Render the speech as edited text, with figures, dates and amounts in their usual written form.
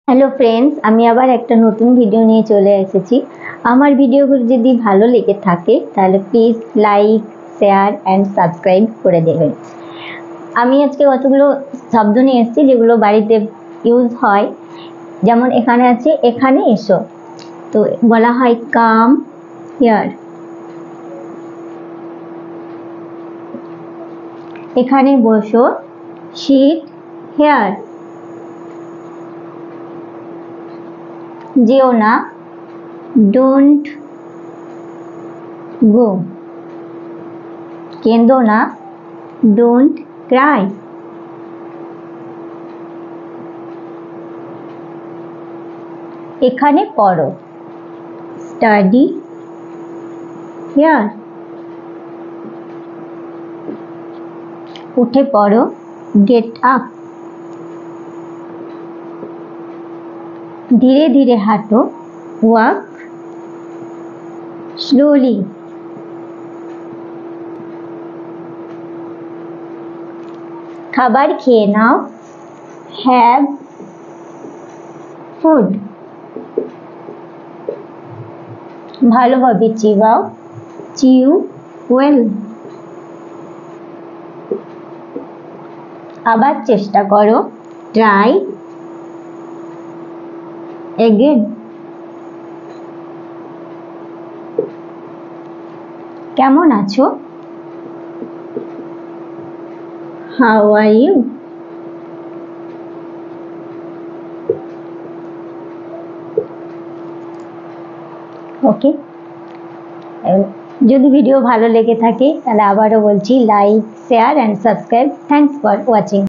Hello friends, আমি আবার একটা নতুন ভিডিও নিয়ে চলে এসেছি। আমার ভিডিওগুলো যদি ভালো লেগে থাকে তাহলে please like, share and subscribe করে দেবেন। আমি আজকে কতগুলো শব্দ নিয়ে এসেছি যেগুলো বাড়িতে ইউজ হয়। যেমন এখানে আছে এখানে এসো, তো বলা হয় কাম হিয়ার। এখানে বসো, সিট হিয়ার। যেও না, ডোন্ট গো। কেঁদো না, ডোন্ট ক্রাই। এখানে পড়ো, স্টাডি হিয়ার। উঠে পড়ো, গেট আপ। ধীরে ধীরে হাঁটো, ওয়াক স্লোলি। খাবার খেয়ে নাও, হ্যাভ ফুড। ভালোভাবে চিবাও, চিউ ওয়েল। আবার চেষ্টা করো, ট্রাই এগেন। কেমন আছো? How are you? ওকে, যদি ভিডিও ভালো লেগে থাকে তাহলে আবারও বলছি like, share and subscribe. Thanks for watching.